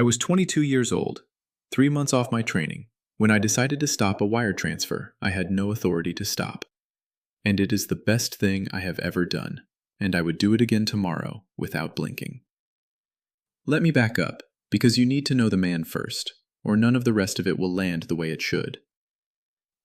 I was 22 years old, 3 months off my training, when I decided to stop a wire transfer I had no authority to stop. And it is the best thing I have ever done, and I would do it again tomorrow without blinking. Let me back up, because you need to know the man first, or none of the rest of it will land the way it should.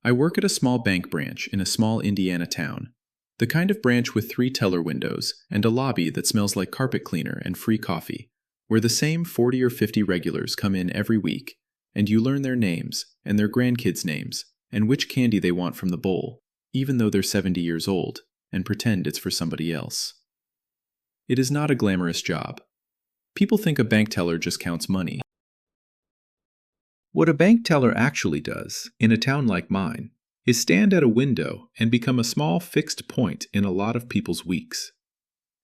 I work at a small bank branch in a small Indiana town, the kind of branch with 3 teller windows and a lobby that smells like carpet cleaner and free coffee, where the same 40 or 50 regulars come in every week, and you learn their names and their grandkids' names and which candy they want from the bowl, even though they're 70 years old, and pretend it's for somebody else. It is not a glamorous job. People think a bank teller just counts money. What a bank teller actually does, in a town like mine, is stand at a window and become a small fixed point in a lot of people's weeks.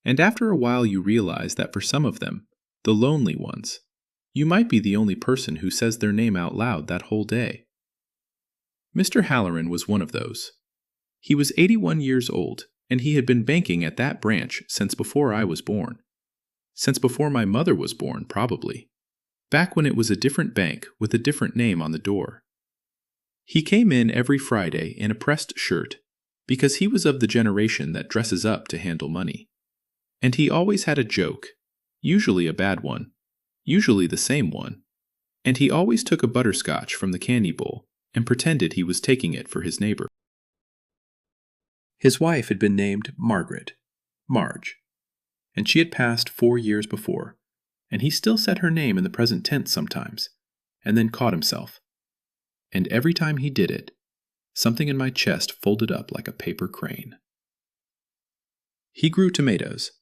And after a while you realize that for some of them, the lonely ones, you might be the only person who says their name out loud that whole day. Mr. Halloran was one of those. He was 81 years old, and he had been banking at that branch since before I was born. Since before my mother was born, probably. Back when it was a different bank with a different name on the door. He came in every Friday in a pressed shirt, because he was of the generation that dresses up to handle money. And he always had a joke, usually a bad one, usually the same one, and he always took a butterscotch from the candy bowl and pretended he was taking it for his neighbor. His wife had been named Margaret, Marge, and she had passed 4 years before, and he still said her name in the present tense sometimes, and then caught himself. And every time he did it, something in my chest folded up like a paper crane. He grew tomatoes.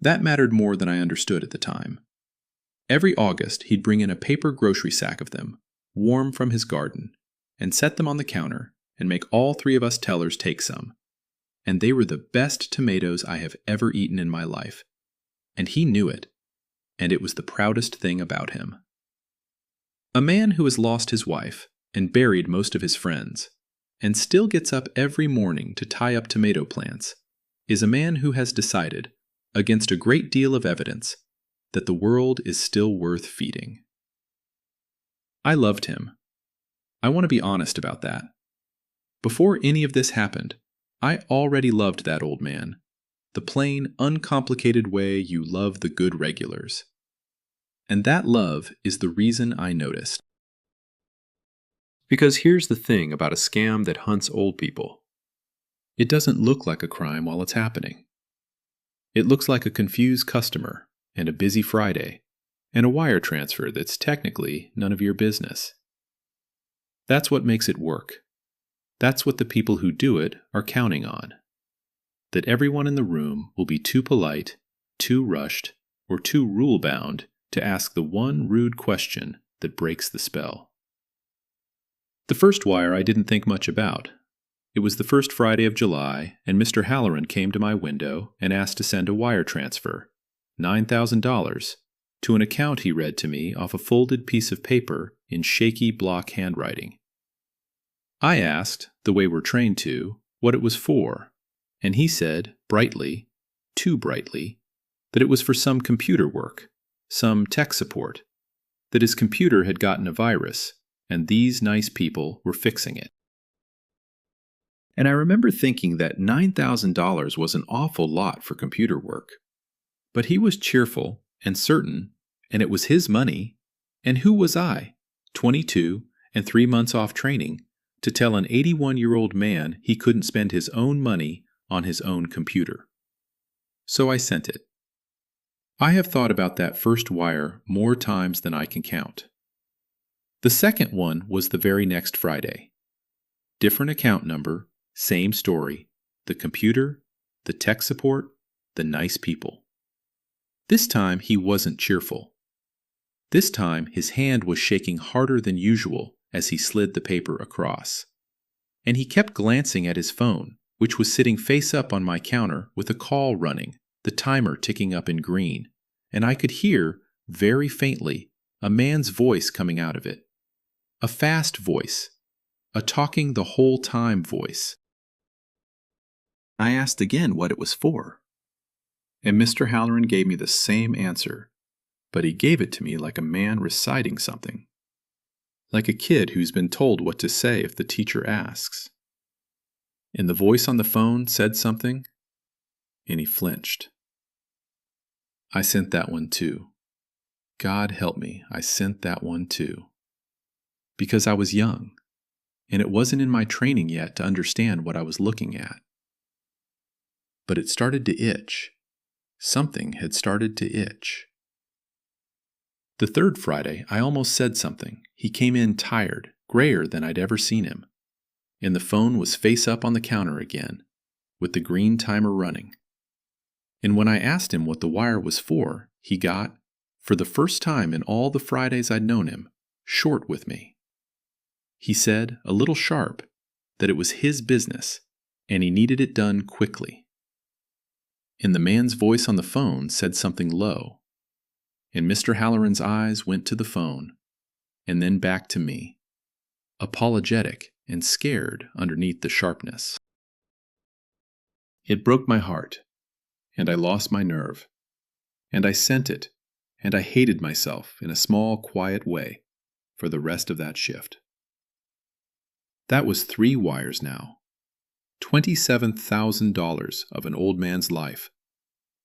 That mattered more than I understood at the time. Every August, he'd bring in a paper grocery sack of them, warm from his garden, and set them on the counter and make all 3 of us tellers take some. And they were the best tomatoes I have ever eaten in my life. And he knew it, and it was the proudest thing about him. A man who has lost his wife and buried most of his friends, and still gets up every morning to tie up tomato plants, is a man who has decided, against a great deal of evidence, that the world is still worth feeding. I loved him. I want to be honest about that. Before any of this happened, I already loved that old man, the plain, uncomplicated way you love the good regulars. And that love is the reason I noticed. Because here's the thing about a scam that hunts old people. It doesn't look like a crime while it's happening. It looks like a confused customer, and a busy Friday, and a wire transfer that's technically none of your business. That's what makes it work. That's what the people who do it are counting on. That everyone in the room will be too polite, too rushed, or too rule-bound to ask the one rude question that breaks the spell. The first wire I didn't think much about. It was the first Friday of July, and Mr. Halloran came to my window and asked to send a wire transfer, $9,000, to an account he read to me off a folded piece of paper in shaky block handwriting. I asked, the way we're trained to, what it was for, and he said, brightly, too brightly, that it was for some computer work, some tech support, that his computer had gotten a virus, and these nice people were fixing it. And I remember thinking that $9,000 was an awful lot for computer work. But he was cheerful and certain, and it was his money, and who was I, 22 and 3 months off training, to tell an 81-year-old man he couldn't spend his own money on his own computer? So I sent it. I have thought about that first wire more times than I can count. The second one was the very next Friday. Different account number, same story, the computer, the tech support, the nice people. This time he wasn't cheerful. This time his hand was shaking harder than usual as he slid the paper across. And he kept glancing at his phone, which was sitting face up on my counter with a call running, the timer ticking up in green, and I could hear, very faintly, a man's voice coming out of it. A fast voice, a talking the whole time voice. I asked again what it was for, and Mr. Halloran gave me the same answer. but he gave it to me like a man reciting something, like a kid who's been told what to say if the teacher asks. And the voice on the phone said something, and he flinched. I sent that one too. God help me, I sent that one too. Because I was young, and it wasn't in my training yet to understand what I was looking at. But it started to itch. Something had started to itch. The third Friday, I almost said something. He came in tired, grayer than I'd ever seen him. And the phone was face up on the counter again, with the green timer running. And when I asked him what the wire was for, he got, for the first time in all the Fridays I'd known him, short with me. He said, a little sharp, that it was his business, and he needed it done quickly. And the man's voice on the phone said something low, and Mr. Halloran's eyes went to the phone, and then back to me, apologetic and scared underneath the sharpness. It broke my heart, and I lost my nerve, and I sent it, and I hated myself in a small, quiet way for the rest of that shift. That was 3 wires now. $27,000 of an old man's life,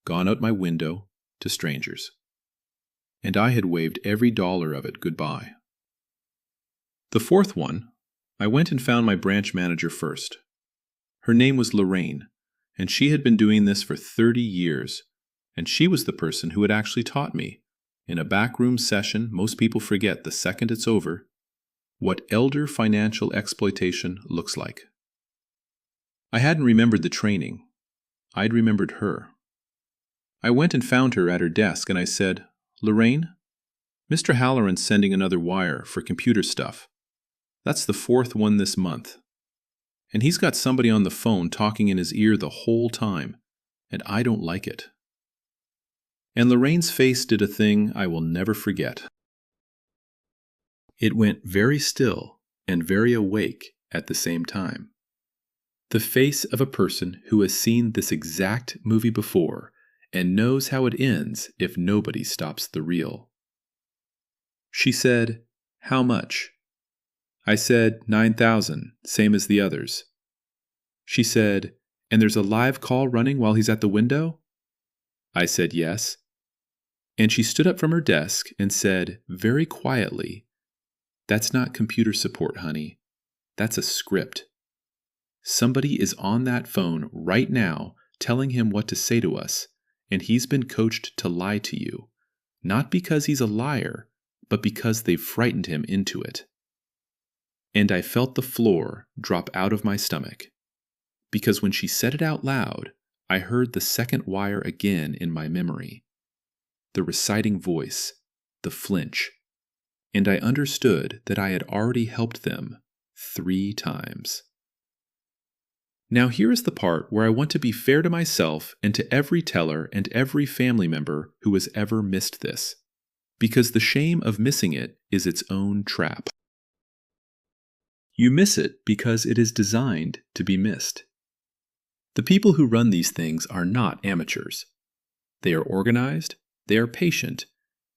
gone out my window to strangers. And I had waved every dollar of it goodbye. The fourth one, I went and found my branch manager first. Her name was Lorraine, and she had been doing this for 30 years, and she was the person who had actually taught me, in a backroom session most people forget the second it's over, what elder financial exploitation looks like. I hadn't remembered the training. I'd remembered her. I went and found her at her desk, and I said, Lorraine, Mr. Halloran's sending another wire for computer stuff. That's the 4th one this month. And he's got somebody on the phone talking in his ear the whole time, and I don't like it. And Lorraine's face did a thing I will never forget. It went very still and very awake at the same time. The face of a person who has seen this exact movie before and knows how it ends if nobody stops the reel. She said, How much? I said, 9,000, same as the others. She said, And there's a live call running while he's at the window? I said, Yes. And she stood up from her desk and said, very quietly, That's not computer support, honey. That's a script. Somebody is on that phone right now telling him what to say to us, and he's been coached to lie to you, not because he's a liar, but because they've frightened him into it. And I felt the floor drop out of my stomach, because when she said it out loud, I heard the second wire again in my memory, the reciting voice, the flinch, and I understood that I had already helped them 3 times. Now here is the part where I want to be fair to myself and to every teller and every family member who has ever missed this, because the shame of missing it is its own trap. You miss it because it is designed to be missed. The people who run these things are not amateurs. They are organized, they are patient,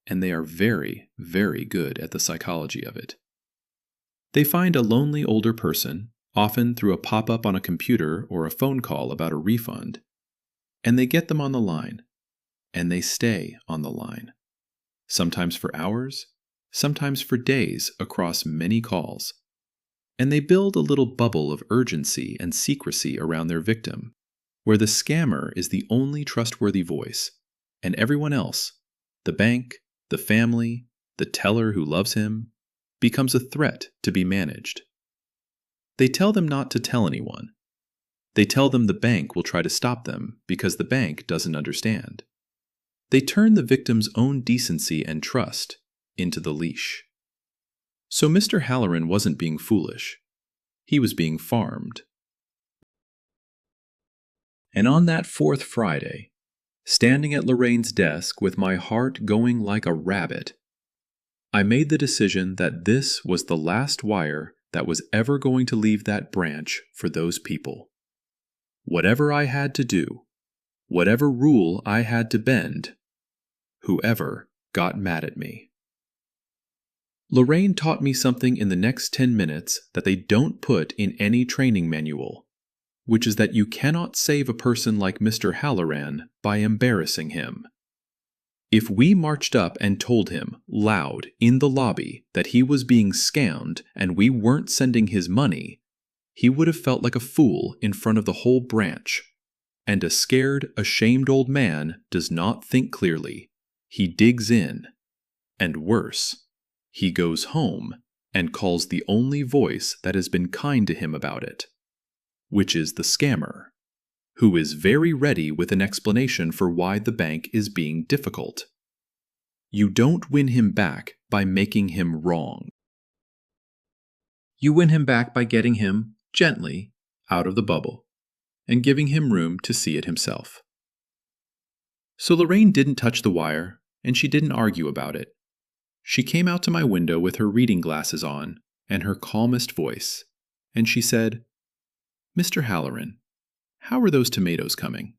and they are very, very good at the psychology of it. They find a lonely older person, often through a pop-up on a computer or a phone call about a refund, and they get them on the line, and they stay on the line, sometimes for hours, sometimes for days across many calls. And they build a little bubble of urgency and secrecy around their victim, where the scammer is the only trustworthy voice, and everyone else, the bank, the family, the teller who loves him, becomes a threat to be managed. They tell them not to tell anyone. They tell them the bank will try to stop them because the bank doesn't understand. They turn the victim's own decency and trust into the leash. So Mr. Halloran wasn't being foolish. He was being farmed. And on that 4th Friday, standing at Lorraine's desk with my heart going like a rabbit, I made the decision that this was the last wire that was ever going to leave that branch for those people. Whatever I had to do, whatever rule I had to bend, whoever got mad at me. Lorraine taught me something in the next 10 minutes that they don't put in any training manual, which is that you cannot save a person like Mr. Halloran by embarrassing him. If we marched up and told him, loud, in the lobby, that he was being scammed and we weren't sending his money, he would have felt like a fool in front of the whole branch. And a scared, ashamed old man does not think clearly. He digs in. And worse, he goes home and calls the only voice that has been kind to him about it, which is the scammer, who is very ready with an explanation for why the bank is being difficult. You don't win him back by making him wrong. You win him back by getting him, gently, out of the bubble, and giving him room to see it himself. So Lorraine didn't touch the wire, and she didn't argue about it. She came out to my window with her reading glasses on and her calmest voice, and she said, "Mr. Halloran, how are those tomatoes coming?"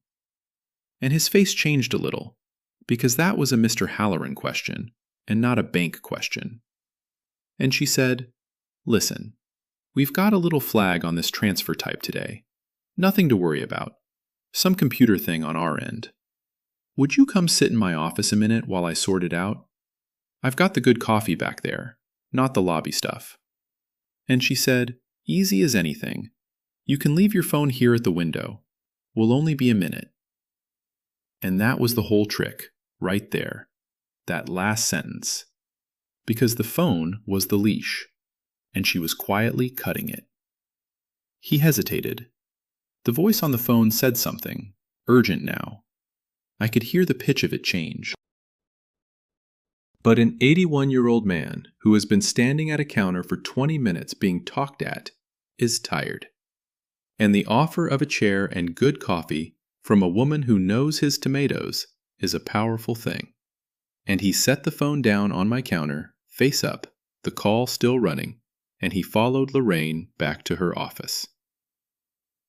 And his face changed a little, because that was a Mr. Halloran question, and not a bank question. And she said, "Listen, we've got a little flag on this transfer type today. Nothing to worry about. Some computer thing on our end. Would you come sit in my office a minute while I sort it out? I've got the good coffee back there, not the lobby stuff." And she said, "Easy as anything. You can leave your phone here at the window. We'll only be a minute." And that was the whole trick, right there, that last sentence. Because the phone was the leash, and she was quietly cutting it. He hesitated. The voice on the phone said something, urgent now. I could hear the pitch of it change. But an 81-year-old man who has been standing at a counter for 20 minutes being talked at is tired. And the offer of a chair and good coffee from a woman who knows his tomatoes is a powerful thing. And he set the phone down on my counter, face up, the call still running, and he followed Lorraine back to her office.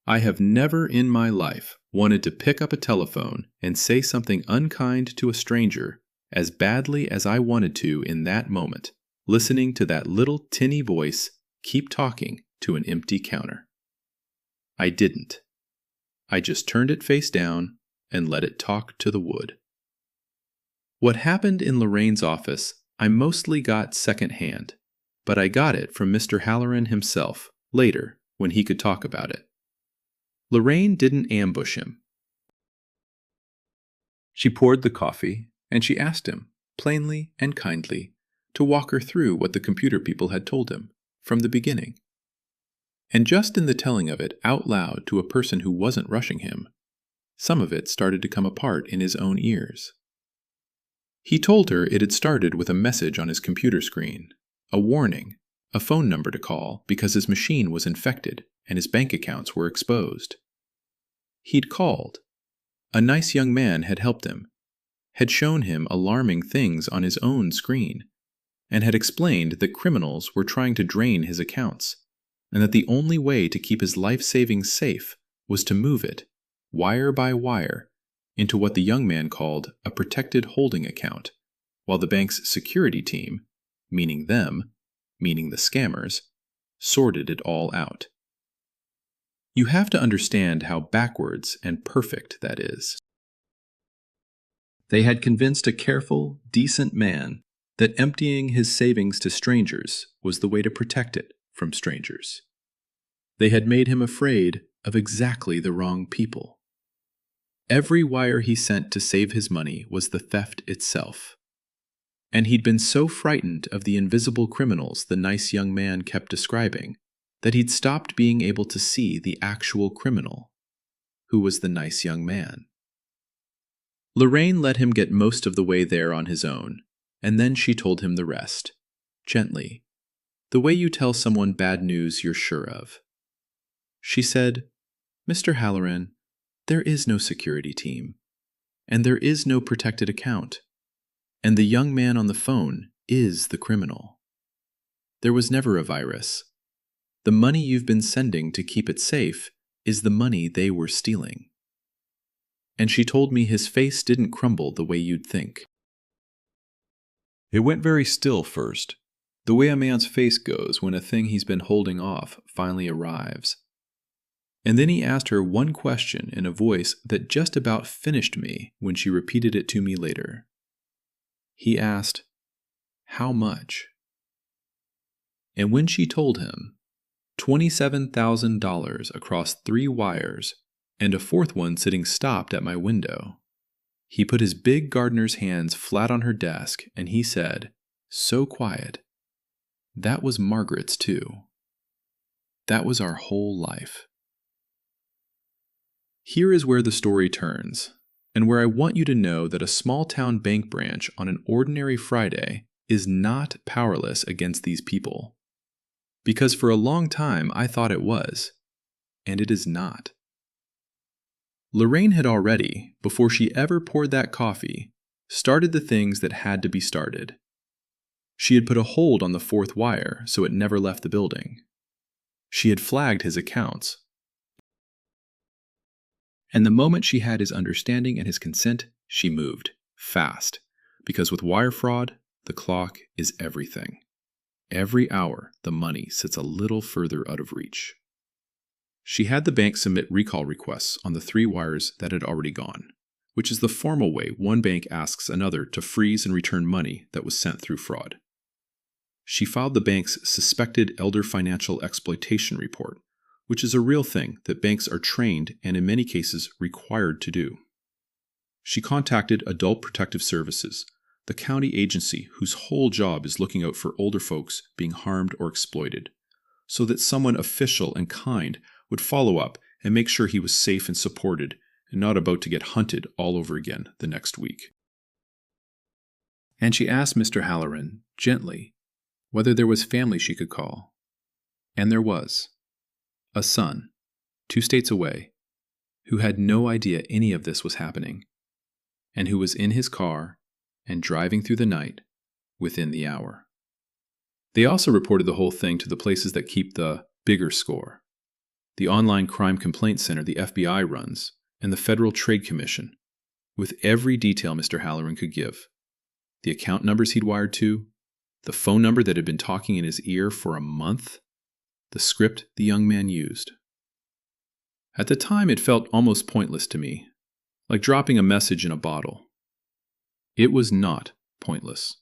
I have never in my life wanted to pick up a telephone and say something unkind to a stranger as badly as I wanted to in that moment, listening to that little tinny voice keep talking to an empty counter. I didn't. I just turned it face down and let it talk to the wood. What happened in Lorraine's office I mostly got secondhand, but I got it from Mr. Halloran himself later when he could talk about it. Lorraine didn't ambush him. She poured the coffee, and she asked him, plainly and kindly, to walk her through what the computer people had told him, from the beginning. And just in the telling of it out loud to a person who wasn't rushing him, some of it started to come apart in his own ears. He told her it had started with a message on his computer screen, a warning, a phone number to call because his machine was infected and his bank accounts were exposed. He'd called. A nice young man had helped him, had shown him alarming things on his own screen, and had explained that criminals were trying to drain his accounts, and that the only way to keep his life savings safe was to move it, wire by wire, into what the young man called a protected holding account, while the bank's security team, meaning them, meaning the scammers, sorted it all out. You have to understand how backwards and perfect that is. They had convinced a careful, decent man that emptying his savings to strangers was the way to protect it from strangers. They had made him afraid of exactly the wrong people. Every wire he sent to save his money was the theft itself. And he'd been so frightened of the invisible criminals the nice young man kept describing that he'd stopped being able to see the actual criminal, who was the nice young man. Lorraine let him get most of the way there on his own, and then she told him the rest, gently, the way you tell someone bad news you're sure of. She said, "Mr. Halloran, there is no security team, and there is no protected account, and the young man on the phone is the criminal. There was never a virus. The money you've been sending to keep it safe is the money they were stealing." And she told me his face didn't crumble the way you'd think. It went very still first, the way a man's face goes when a thing he's been holding off finally arrives. And then he asked her one question in a voice that just about finished me when she repeated it to me later. He asked, "How much?" And when she told him, $27,000 across 3 wires and a fourth one sitting stopped at my window, he put his big gardener's hands flat on her desk and he said, so quiet, "That was Margaret's too. That was our whole life." Here is where the story turns, and where I want you to know that a small-town bank branch on an ordinary Friday is not powerless against these people. Because for a long time I thought it was, and it is not. Lorraine had already, before she ever poured that coffee, started the things that had to be started. She had put a hold on the fourth wire so it never left the building. She had flagged his accounts. And the moment she had his understanding and his consent, she moved, fast, because with wire fraud, the clock is everything. Every hour, the money sits a little further out of reach. She had the bank submit recall requests on the 3 wires that had already gone, which is the formal way one bank asks another to freeze and return money that was sent through fraud. She filed the bank's suspected elder financial exploitation report, which is a real thing that banks are trained and in many cases required to do. She contacted Adult Protective Services, the county agency whose whole job is looking out for older folks being harmed or exploited, so that someone official and kind would follow up and make sure he was safe and supported and not about to get hunted all over again the next week. And she asked Mr. Halloran, gently, whether there was family she could call. And there was. A son, 2 states away, who had no idea any of this was happening, and who was in his car and driving through the night within the hour. They also reported the whole thing to the places that keep the bigger score, the online crime complaint center the FBI runs, and the Federal Trade Commission, with every detail Mr. Halloran could give. The account numbers he'd wired to, the phone number that had been talking in his ear for a month, the script the young man used. At the time, it felt almost pointless to me, like dropping a message in a bottle. It was not pointless.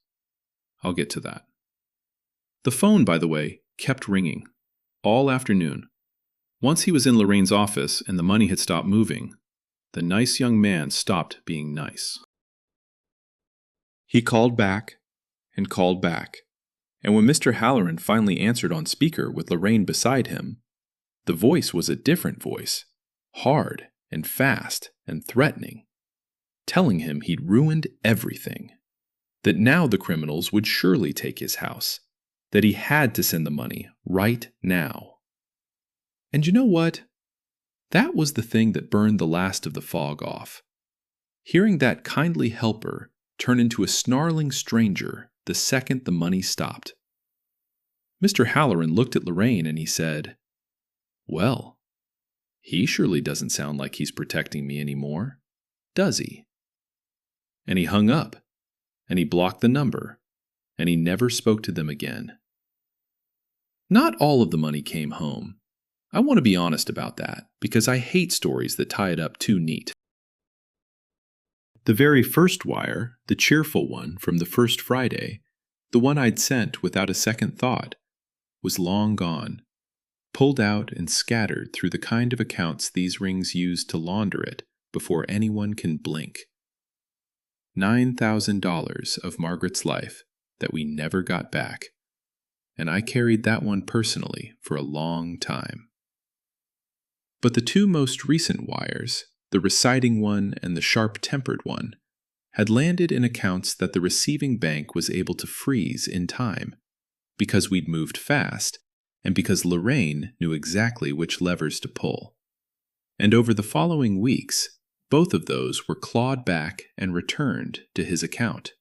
I'll get to that. The phone, by the way, kept ringing, all afternoon. Once he was in Lorraine's office and the money had stopped moving, the nice young man stopped being nice. He called back and called back. And when Mr. Halloran finally answered on speaker with Lorraine beside him, the voice was a different voice, hard and fast and threatening, telling him he'd ruined everything, that now the criminals would surely take his house, that he had to send the money right now. And you know what? That was the thing that burned the last of the fog off. Hearing that kindly helper turn into a snarling stranger the second the money stopped. Mr. Halloran looked at Lorraine and he said, "Well, he surely doesn't sound like he's protecting me anymore, does he?" And he hung up, and he blocked the number, and he never spoke to them again. Not all of the money came home. I want to be honest about that, because I hate stories that tie it up too neat. The very first wire, the cheerful one from the first Friday, the one I'd sent without a second thought, was long gone, pulled out and scattered through the kind of accounts these rings use to launder it before anyone can blink. $9,000 of Margaret's life that we never got back, and I carried that one personally for a long time. But the 2 most recent wires, the reciting one and the sharp-tempered one, had landed in accounts that the receiving bank was able to freeze in time, because we'd moved fast, and because Lorraine knew exactly which levers to pull. And over the following weeks, both of those were clawed back and returned to his account.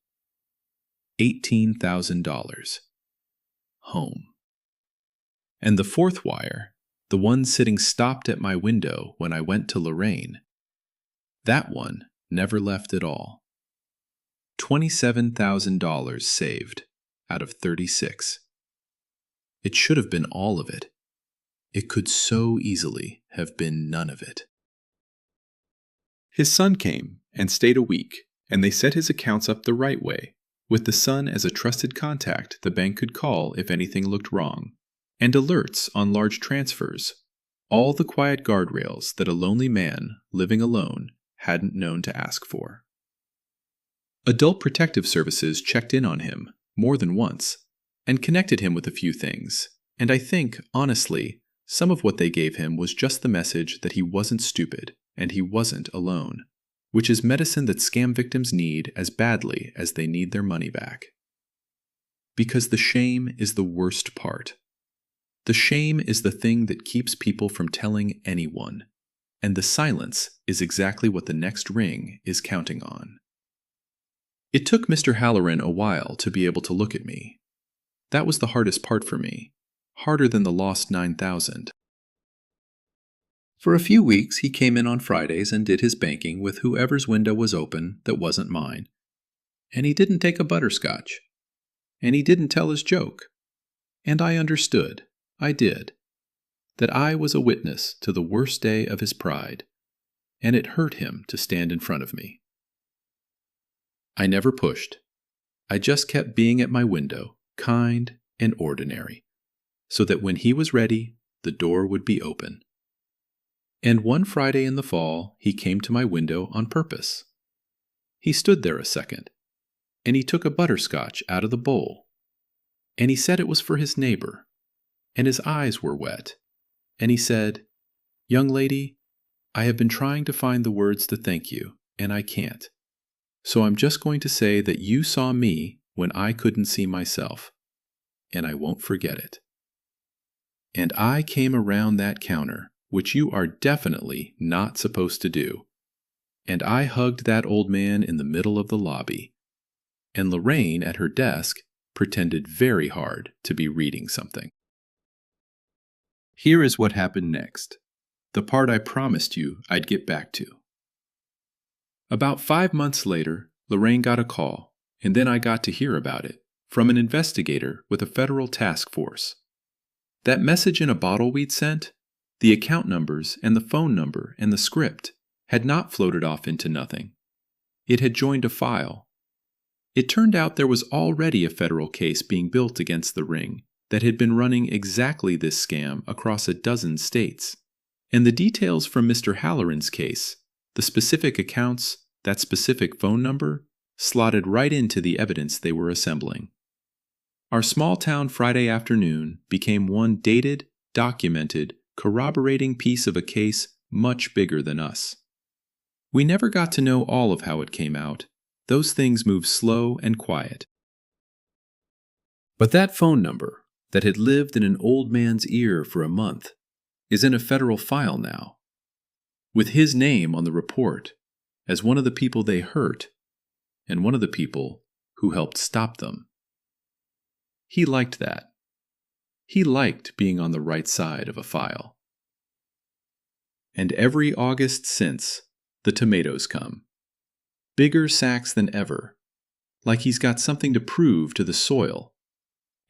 $18,000. Home. And the fourth wire, the one sitting stopped at my window when I went to Lorraine, that one never left at all. $27,000 saved out of 36. It should have been all of it. It could so easily have been none of it. His son came and stayed a week, and they set his accounts up the right way, with the son as a trusted contact the bank could call if anything looked wrong, and alerts on large transfers, all the quiet guardrails that a lonely man living alone hadn't known to ask for. Adult Protective Services checked in on him more than once and connected him with a few things, and I think, honestly, some of what they gave him was just the message that he wasn't stupid and he wasn't alone, which is medicine that scam victims need as badly as they need their money back. Because the shame is the worst part. The shame is the thing that keeps people from telling anyone, and the silence is exactly what the next ring is counting on. It took Mr. Halloran a while to be able to look at me. That was the hardest part for me, harder than the lost 9,000. For a few weeks, he came in on Fridays and did his banking with whoever's window was open that wasn't mine. And he didn't take a butterscotch. And he didn't tell his joke. And I understood, I did, that I was a witness to the worst day of his pride, and it hurt him to stand in front of me. I never pushed. I just kept being at my window, kind and ordinary, so that when he was ready, the door would be open. And one Friday in the fall, he came to my window on purpose. He stood there a second, and he took a butterscotch out of the bowl, and he said it was for his neighbor, and his eyes were wet, and he said, "Young lady, I have been trying to find the words to thank you, and I can't. So I'm just going to say that you saw me when I couldn't see myself, and I won't forget it. And I came around that counter, which you are definitely not supposed to do, and I hugged that old man in the middle of the lobby, and Lorraine at her desk pretended very hard to be reading something." Here is what happened next, the part I promised you I'd get back to. About 5 months later, Lorraine got a call, and then I got to hear about it, from an investigator with a federal task force. That message in a bottle we'd sent, the account numbers and the phone number and the script, had not floated off into nothing. It had joined a file. It turned out there was already a federal case being built against the ring that had been running exactly this scam across a dozen states. And the details from Mr. Halloran's case, the specific accounts, that specific phone number, slotted right into the evidence they were assembling. Our small-town Friday afternoon became one dated, documented, corroborating piece of a case much bigger than us. We never got to know all of how it came out. Those things move slow and quiet. But that phone number, that had lived in an old man's ear for a month, is in a federal file now, with his name on the report as one of the people they hurt and one of the people who helped stop them. He liked that. He liked being on the right side of a file. And every August since, the tomatoes come. Bigger sacks than ever, like he's got something to prove to the soil,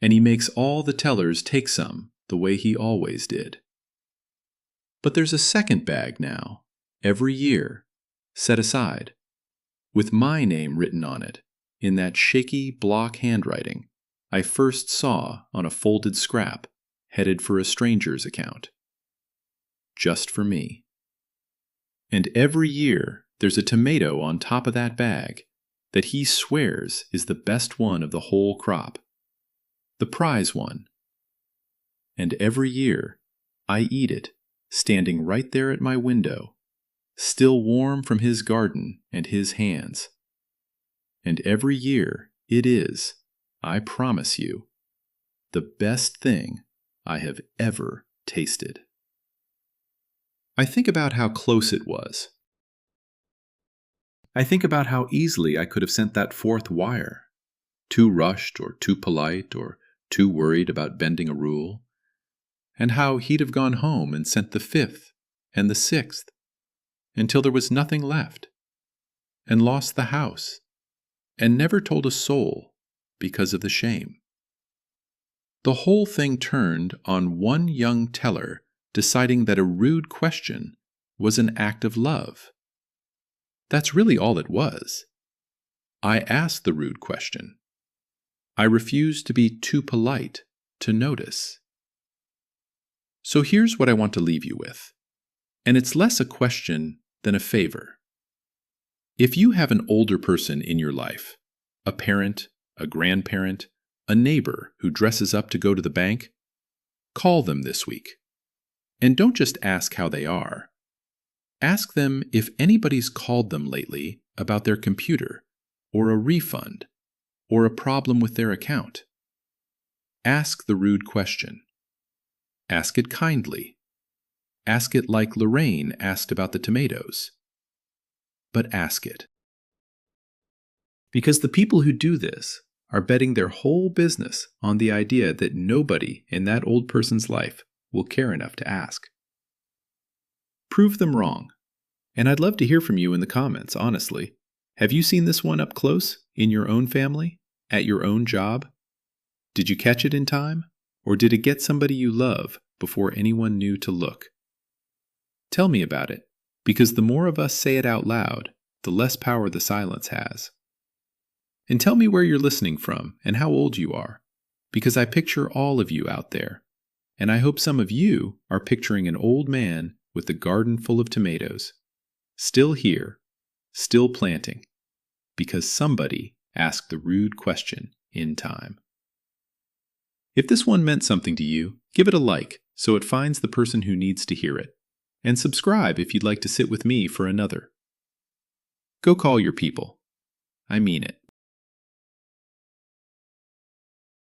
and he makes all the tellers take some the way he always did. But there's a second bag now, every year, set aside, with my name written on it in that shaky block handwriting I first saw on a folded scrap headed for a stranger's account. Just for me. And every year there's a tomato on top of that bag that he swears is the best one of the whole crop, the prize one. And every year I eat it, standing right there at my window, still warm from his garden and his hands. And every year it is, I promise you, the best thing I have ever tasted. I think about how close it was. I think about how easily I could have sent that fourth wire, too rushed or too polite or too worried about bending a rule, and how he'd have gone home and sent the fifth and the sixth, until there was nothing left, and lost the house, and never told a soul because of the shame. The whole thing turned on one young teller deciding that a rude question was an act of love. That's really all it was. I asked the rude question. I refused to be too polite to notice. So here's what I want to leave you with, and it's less a question than a favor. If you have an older person in your life, a parent, a grandparent, a neighbor who dresses up to go to the bank, call them this week. And don't just ask how they are. Ask them if anybody's called them lately about their computer, or a refund, or a problem with their account. Ask the rude question. Ask it kindly. Ask it like Lorraine asked about the tomatoes. But ask it. Because the people who do this are betting their whole business on the idea that nobody in that old person's life will care enough to ask. Prove them wrong. And I'd love to hear from you in the comments, honestly. Have you seen this one up close, in your own family, at your own job? Did you catch it in time? Or did it get somebody you love before anyone knew to look? Tell me about it, because the more of us say it out loud, the less power the silence has. And tell me where you're listening from and how old you are, because I picture all of you out there, and I hope some of you are picturing an old man with a garden full of tomatoes, still here, still planting, because somebody asked the rude question in time. If this one meant something to you, give it a like so it finds the person who needs to hear it, and subscribe if you'd like to sit with me for another. Go call your people. I mean it.